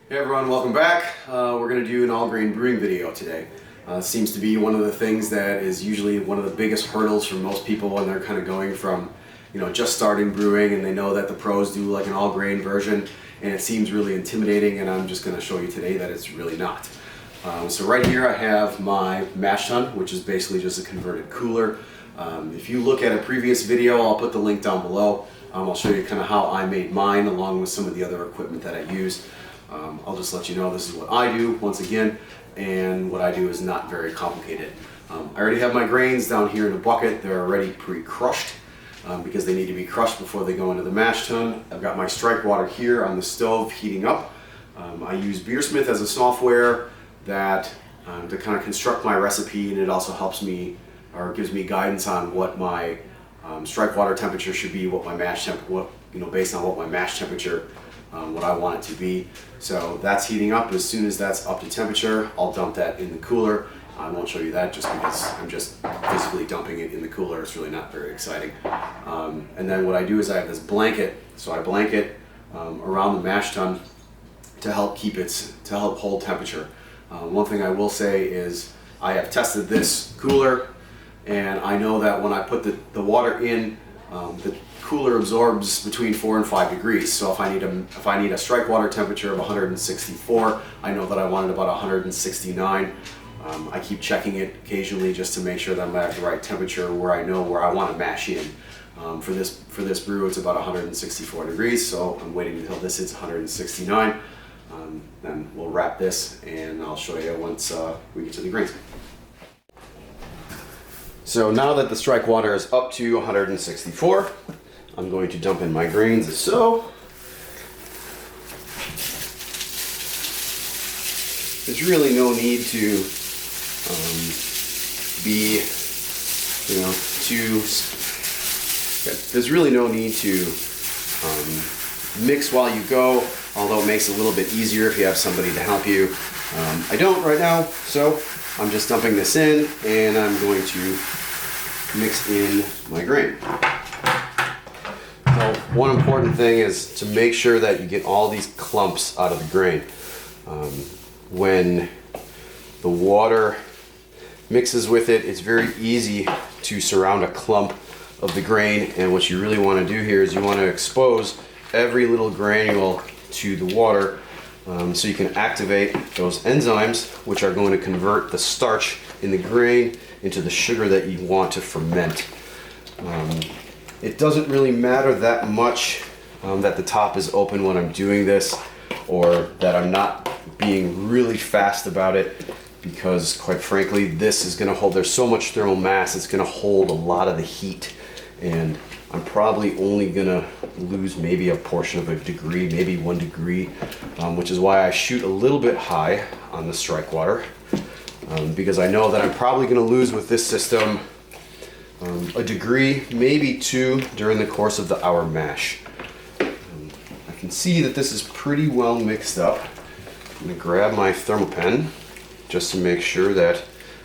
Hey everyone, welcome back. We're going to do an all-grain brewing video today. Seems to be one of the things that is usually one of the biggest hurdles for most people when they're kind of going from, just starting brewing and they know that the pros do like an all-grain version and it seems really intimidating, and I'm just going to show you today that it's really not. So right here I have my mash tun, which is basically just a converted cooler. If you look at a previous video, I'll put the link down below. I'll show you kind of how I made mine along with some of the other equipment that I use. I'll just let you know this is what I do once again, and what I do is not very complicated. I already have my grains down here in a bucket. They're already pre-crushed because they need to be crushed before they go into the mash tun. I've got my strike water here on the stove heating up. I use Beersmith as a software that to kind of construct my recipe, and it also helps me or gives me guidance on what my strike water temperature should be, what my mash temp, based on what my mash temperature, what I want it to be. So that's heating up. As soon as that's up to temperature, I'll dump that in the cooler. I won't show you that just because I'm just physically dumping it in the cooler. It's really not very exciting. And then what I do is I have this blanket. So I blanket around the mash tun to help hold temperature. One thing I will say is I have tested this cooler, and I know that when I put the water in, the cooler absorbs between 4 and 5 degrees. So if I need a strike water temperature of 164, I know that I want it about 169. I keep checking it occasionally just to make sure that I'm at the right temperature where I know where I want to mash in. For this brew, it's about 164 degrees, so I'm waiting until this hits 169. Then we'll wrap this, and I'll show you once we get to the grains. So now that the strike water is up to 164, I'm going to dump in my grains as so. There's really no need to there's really no need to mix while you go, although it makes it a little bit easier if you have somebody to help you. I don't right now, so I'm just dumping this in, and I'm going to mix in my grain. So one important thing is to make sure that you get all these clumps out of the grain. When the water mixes with it, it's very easy to surround a clump of the grain, and what you really want to do here is you want to expose every little granule to the water, so you can activate those enzymes which are going to convert the starch in the grain into the sugar that you want to ferment. It doesn't really matter that much that the top is open when I'm doing this, or that I'm not being really fast about it, because quite frankly this is going to hold, there's so much thermal mass, it's going to hold a lot of the heat, and I'm probably only going to lose maybe a portion of a degree, maybe 1 degree, which is why I shoot a little bit high on the strike water, because I know that I'm probably going to lose with this system a degree, maybe 2 during the course of the hour mash. I can see that this is pretty well mixed up. I'm going to grab my thermal pen just to make sure that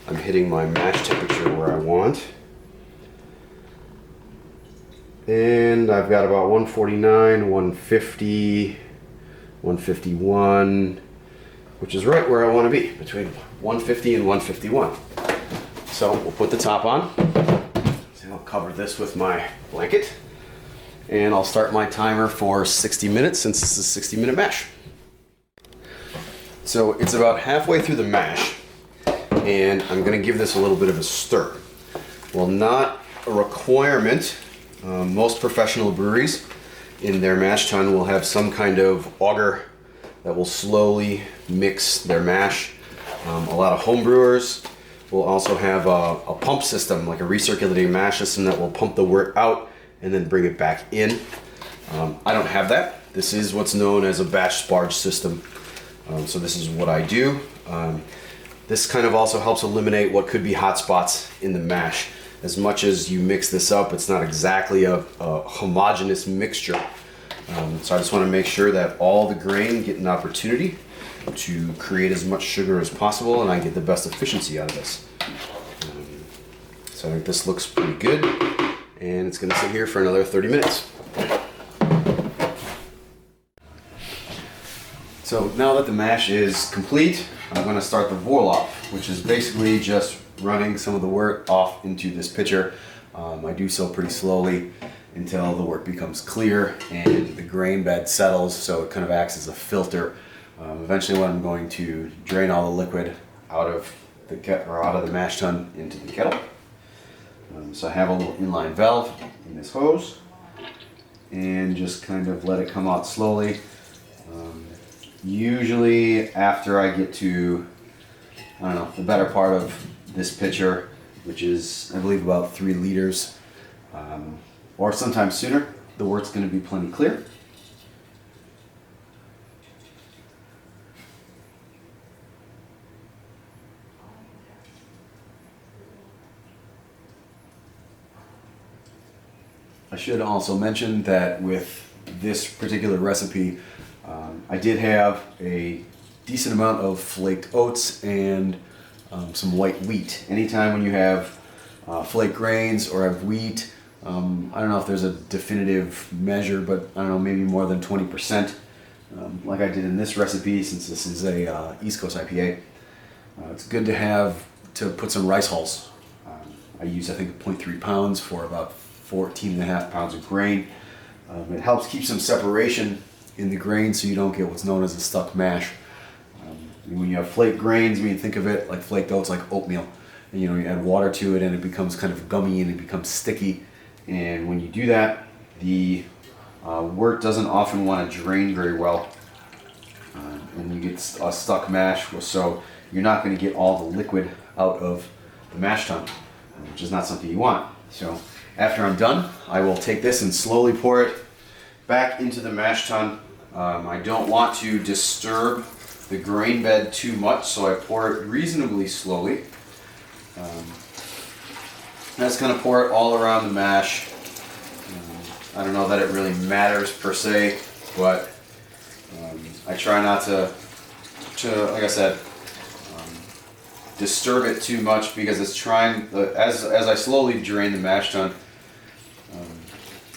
I'm hitting my mash temperature where I want. And I've got about 149, 150, 151, which is right where I want to be, between 150 and 151. So we'll put the top on. So I'll cover this with my blanket, and I'll start my timer for 60 minutes since this is a 60-minute mash. So it's about halfway through the mash, and I'm going to give this a little bit of a stir. Well, not a requirement. Most professional breweries in their mash tun will have some kind of auger that will slowly mix their mash. A lot of home brewers will also have a pump system, like a recirculating mash system, that will pump the wort out and then bring it back in. I don't have that. This is what's known as a batch sparge system. So this is what I do. This kind of also helps eliminate what could be hot spots in the mash. As much as you mix this up, it's not exactly a homogeneous mixture. So I just want to make sure that all the grain get an opportunity to create as much sugar as possible, and I get the best efficiency out of this. So I think this looks pretty good, and it's going to sit here for another 30 minutes. So now that the mash is complete, I'm going to start the boil off, which is basically just running some of the wort off into this pitcher. I do so pretty slowly until the wort becomes clear and the grain bed settles, so it kind of acts as a filter. Eventually, when I'm going to drain all the liquid out of the mash tun into the kettle. So I have a little inline valve in this hose, and just kind of let it come out slowly. Usually after I get to, I don't know, the better part of this pitcher, which is I believe about 3 liters, or sometime sooner, the wort's going to be plenty clear. I should also mention that with this particular recipe, I did have a decent amount of flaked oats and some white wheat. Anytime when you have flaked grains or have wheat, I don't know if there's a definitive measure, but I don't know, maybe more than 20%, like I did in this recipe, since this is a East Coast IPA. It's good to put some rice hulls. I use, I think, 0.3 pounds for about 14.5 pounds of grain. It helps keep some separation in the grain so you don't get what's known as a stuck mash. When you have flaked grains, I mean, think of it like flaked oats, like oatmeal. And, you add water to it and it becomes kind of gummy and it becomes sticky. And when you do that, the wort doesn't often want to drain very well. And you get a stuck mash, so you're not going to get all the liquid out of the mash tun, which is not something you want. So after I'm done, I will take this and slowly pour it back into the mash tun. I don't want to disturb the grain bed too much, so I pour it reasonably slowly. That's going to pour it all around the mash. I don't know that it really matters per se, but I try not to like I said, disturb it too much, because it's trying, as I slowly drain the mash tun,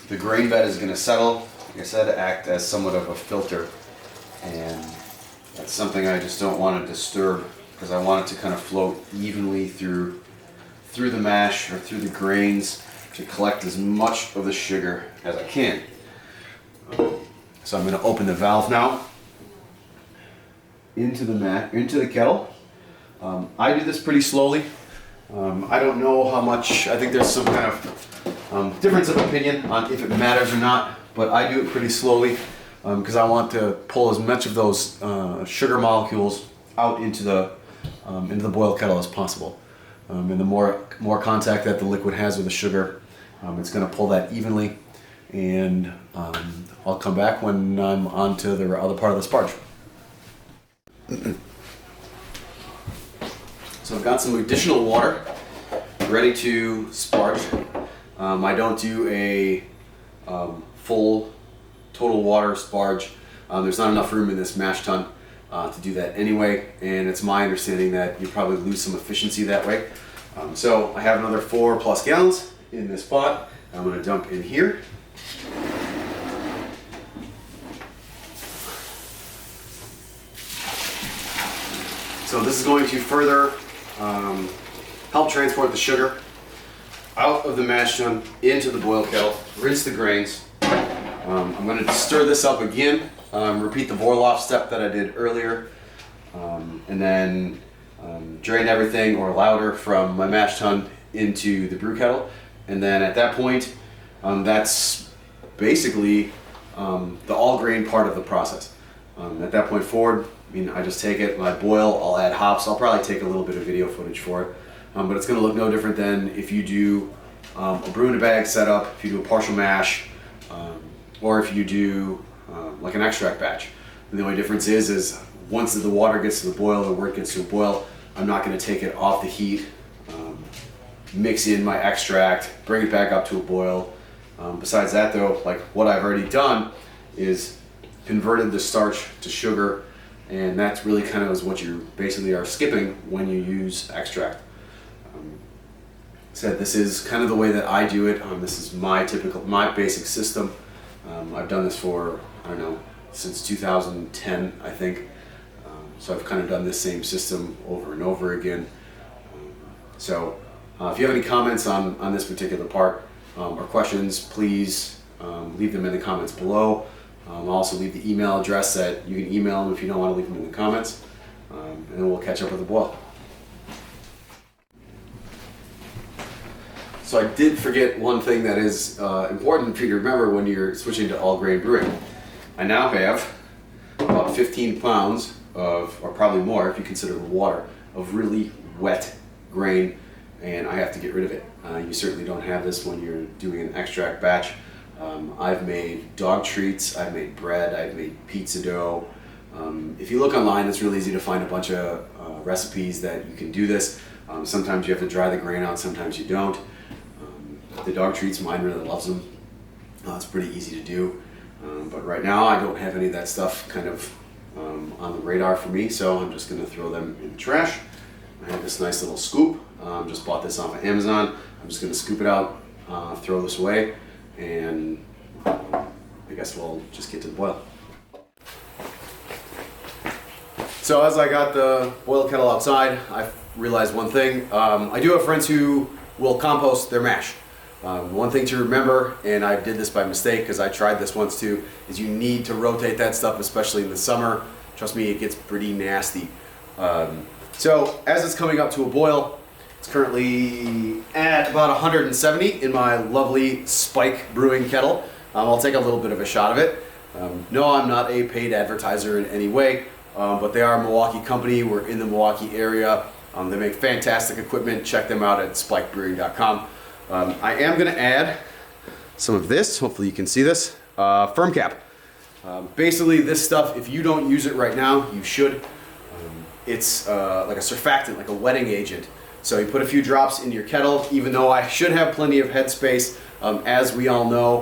the grain bed is going to settle, like I said, act as somewhat of a filter, and that's something I just don't want to disturb, because I want it to kind of float evenly through the mash or through the grains to collect as much of the sugar as I can. So I'm going to open the valve now into the kettle. I do this pretty slowly. I don't know how much, I think there's some kind of difference of opinion on if it matters or not, but I do it pretty slowly because I want to pull as much of those sugar molecules out into the boiled kettle as possible. And the more contact that the liquid has with the sugar, it's going to pull that evenly, and I'll come back when I'm on to the other part of the sparge. So I've got some additional water ready to sparge. I don't do a full total water sparge. There's not enough room in this mash tun to do that anyway, and it's my understanding that you probably lose some efficiency that way. So I have another 4+ gallons in this pot. I'm going to dump in here. So this is going to further help transport the sugar out of the mash tun into the boil kettle, rinse the grains. I'm going to stir this up again, repeat the Vorloff step that I did earlier, and then drain everything or louder from my mash tun into the brew kettle. And then at that point, that's basically the all grain part of the process. At that point forward, I just take it, when I boil, I'll add hops. I'll probably take a little bit of video footage for it, but it's going to look no different than if you do a brew in a bag setup, if you do a partial mash, or if you do like an extract batch. And the only difference is once the water gets to the boil, the wort gets to a boil, I'm not going to take it off the heat, mix in my extract, bring it back up to a boil. Besides that though, like what I've already done is converted the starch to sugar, and that's really kind of is what you basically are skipping when you use extract. So this is kind of the way that I do it. This is my basic system. I've done this for, I don't know, since 2010, I think. So I've kind of done this same system over and over again. So if you have any comments on this particular part or questions, please leave them in the comments below. I'll also leave the email address that you can email them if you don't want to leave them in the comments. And then we'll catch up with the boil. So I did forget one thing that is important for you to remember when you're switching to all grain brewing. I now have about 15 pounds of, or probably more if you consider the water, of really wet grain, and I have to get rid of it. You certainly don't have this when you're doing an extract batch. I've made dog treats, I've made bread, I've made pizza dough. If you look online, it's really easy to find a bunch of recipes that you can do this. Sometimes you have to dry the grain out, sometimes you don't. The dog treats, mine really loves them. It's pretty easy to do. But right now I don't have any of that stuff kind of on the radar for me, so I'm just going to throw them in the trash. I have this nice little scoop. Just bought this off of Amazon. I'm just going to scoop it out, throw this away, and I guess we'll just get to the boil. So as I got the boil kettle outside, I realized one thing. I do have friends who will compost their mash. One thing to remember, and I did this by mistake because I tried this once too, is you need to rotate that stuff, especially in the summer. Trust me, it gets pretty nasty. So as it's coming up to a boil, it's currently at about 170 in my lovely Spike brewing kettle. I'll take a little bit of a shot of it. No, I'm not a paid advertiser in any way, but they are a Milwaukee company. We're in the Milwaukee area. They make fantastic equipment. Check them out at spikebrewing.com. I am going to add some of this, hopefully you can see this, firm cap. Basically this stuff, if you don't use it right now, you should. It's like a surfactant, like a wetting agent. So you put a few drops in your kettle, even though I should have plenty of headspace. As we all know,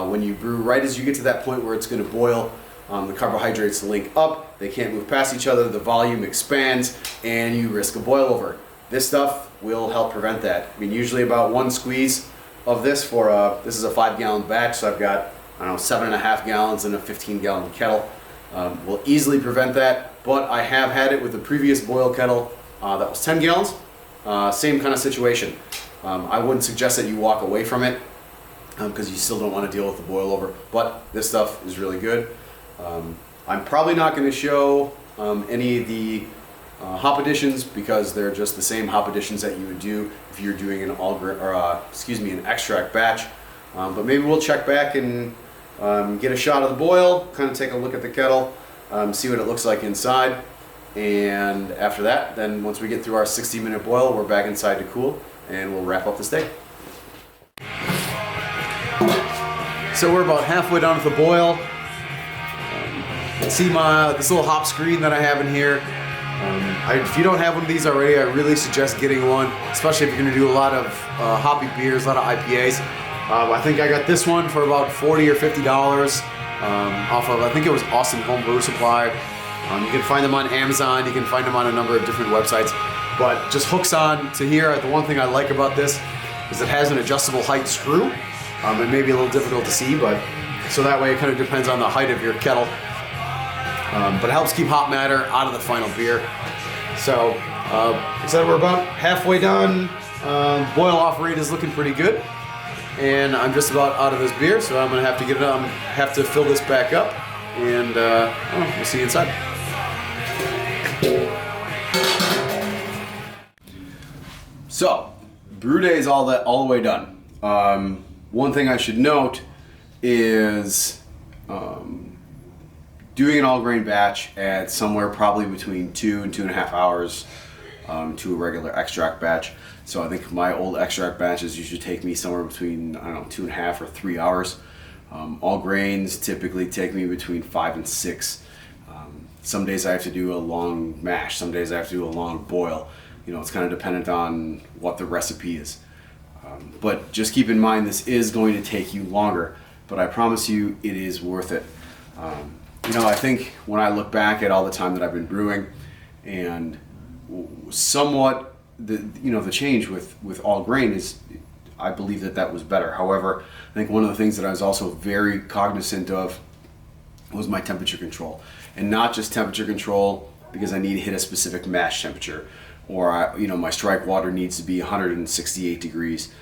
when you brew, right as you get to that point where it's going to boil, the carbohydrates link up, they can't move past each other, the volume expands, and you risk a boil over. This stuff will help prevent that. I mean, usually about one squeeze of this for this is a 5-gallon batch, so I've got, I don't know, 7.5 gallons in a 15-gallon kettle. Will easily prevent that, but I have had it with the previous boil kettle that was 10 gallons. Same kind of situation. I wouldn't suggest that you walk away from it because you still don't want to deal with the boil over, but this stuff is really good. I'm probably not going to show any of the hop additions because they're just the same hop additions that you would do if you're doing an an extract batch. But maybe we'll check back and get a shot of the boil, kind of take a look at the kettle, see what it looks like inside, and after that, then once we get through our 60-minute boil, we're back inside to cool, and we'll wrap up this day. So we're about halfway done with the boil. See this little hop screen that I have in here. If you don't have one of these already, I really suggest getting one, especially if you're going to do a lot of hoppy beers, a lot of IPAs. I think I got this one for about $40 or $50 off of, I think it was Awesome Home Brew Supply. You can find them on Amazon, you can find them on a number of different websites, but just hooks on to here. The one thing I like about this is it has an adjustable height screw. It may be a little difficult to see, but so that way it kind of depends on the height of your kettle. But it helps keep hop matter out of the final beer. So, so we're about halfway done. Boil off rate is looking pretty good. And I'm just about out of this beer, so I'm gonna have to get it on, have to fill this back up, and we'll see you inside. So, brew day is all the way done. One thing I should note is doing an all grain batch at somewhere probably between 2 and 2.5 hours to a regular extract batch. So I think my old extract batches usually take me somewhere between, I don't know, 2.5 or 3 hours. All grains typically take me between 5 and 6. Some days I have to do a long mash, some days I have to do a long boil. You know, it's kind of dependent on what the recipe is. But just keep in mind this is going to take you longer, but I promise you it is worth it. You know, I think when I look back at all the time that I've been brewing, and somewhat the change with all grain is, I believe that was better. However, I think one of the things that I was also very cognizant of was my temperature control. And not just temperature control because I need to hit a specific mash temperature, or my strike water needs to be 168 degrees.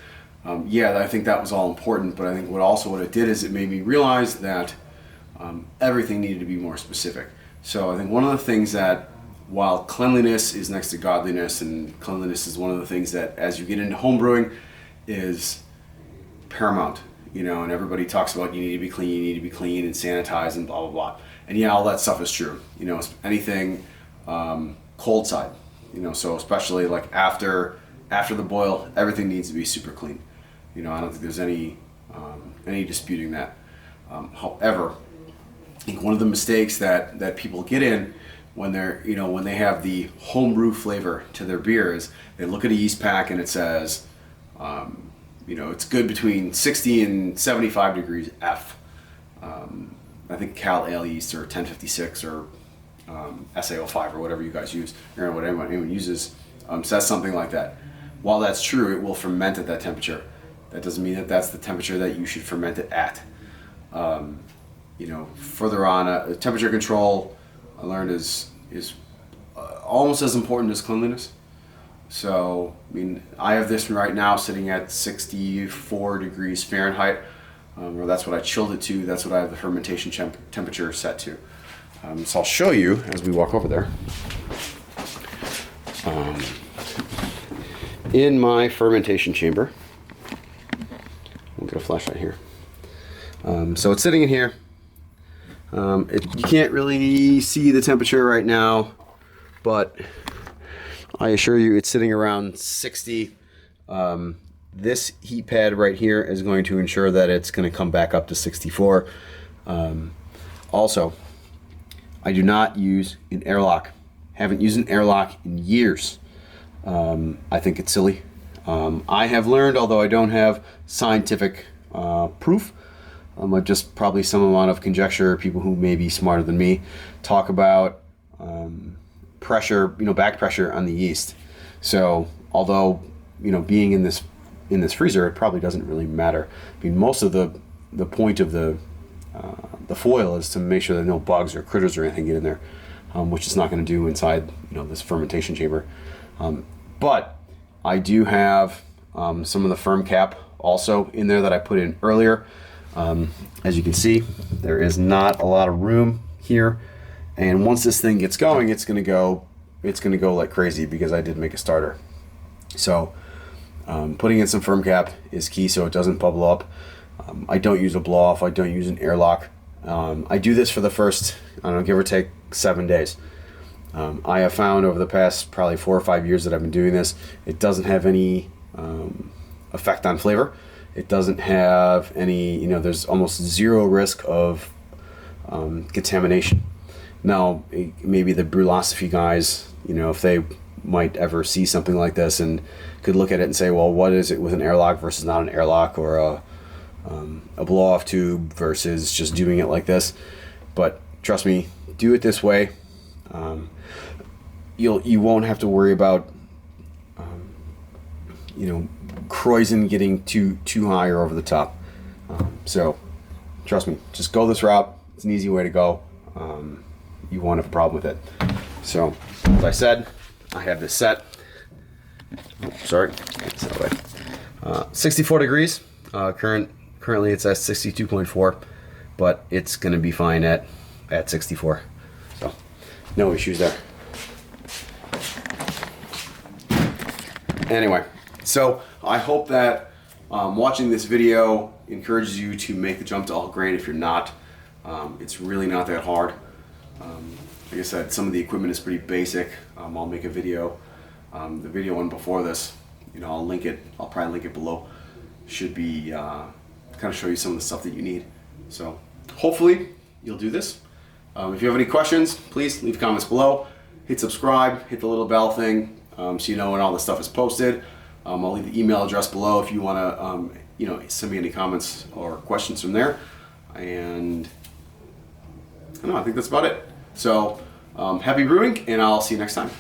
Yeah, I think that was all important, but I think what it did is it made me realize that everything needed to be more specific. So I think one of the things that, while cleanliness is next to godliness, and cleanliness is one of the things that as you get into home brewing is paramount, and everybody talks about you need to be clean and sanitize and blah, blah, blah. And yeah, all that stuff is true. Anything cold side, so especially like after the boil, everything needs to be super clean. I don't think there's any disputing that. However, I think one of the mistakes that people get in when when they have the homebrew flavor to their beer is they look at a yeast pack and it says, it's good between 60 and 75 degrees F. I think Cal Ale yeast or 1056 or SA05 or whatever you guys use, or whatever anyone uses, says something like that. While that's true, it will ferment at that temperature. That doesn't mean that that's the temperature that you should ferment it at. Further on, temperature control I learned is almost as important as cleanliness. So, I have this right now sitting at 64 degrees Fahrenheit, or that's what I chilled it to. That's what I have the fermentation temperature set to. So I'll show you as we walk over there. In my fermentation chamber, we'll get a flashlight here. So it's sitting in here. You can't really see the temperature right now, but I assure you it's sitting around 60. This heat pad right here is going to ensure that it's going to come back up to 64. Also, I do not use an airlock. Haven't used an airlock in years. I think it's silly. I have learned, although I don't have scientific proof, of just probably some amount of conjecture, people who may be smarter than me talk about pressure, back pressure on the yeast. So although, being in this freezer, it probably doesn't really matter. Most of the point of the foil is to make sure that no bugs or critters or anything get in there, which it's not going to do inside, this fermentation chamber. But I do have some of the firm cap also in there that I put in earlier. As you can see, there is not a lot of room here, and once this thing gets going, it's gonna go like crazy because I did make a starter. So putting in some firm cap is key so it doesn't bubble up. I don't use a blow off. I don't use an airlock. I do this for the first, give or take 7 days. I have found over the past probably 4 or 5 years that I've been doing this, it doesn't have any effect on flavor. It doesn't have any, there's almost zero risk of contamination. Now, maybe the Brewlosophy guys, if they might ever see something like this and could look at it and say, well, what is it with an airlock versus not an airlock, or a blow-off tube versus just doing it like this. But trust me, do it this way. You won't have to worry about Kreuzen getting too high or over the top. So trust me, just go this route. It's an easy way to go. You won't have a problem with it. So as I said, I have this set. Sorry, 64 degrees. Currently it's at 62.4, but it's going to be fine at 64. So no issues there. Anyway, so I hope that watching this video encourages you to make the jump to all grain if you're not. It's really not that hard. Like I said, some of the equipment is pretty basic. I'll make a video. The video one before this, I'll link it. I'll probably link it below. Should be kind of show you some of the stuff that you need. So hopefully you'll do this. If you have any questions, please leave comments below. Hit subscribe, hit the little bell thing, so you know when all this stuff is posted. I'll leave the email address below if you want to, send me any comments or questions from there. And I think that's about it. So happy brewing, and I'll see you next time.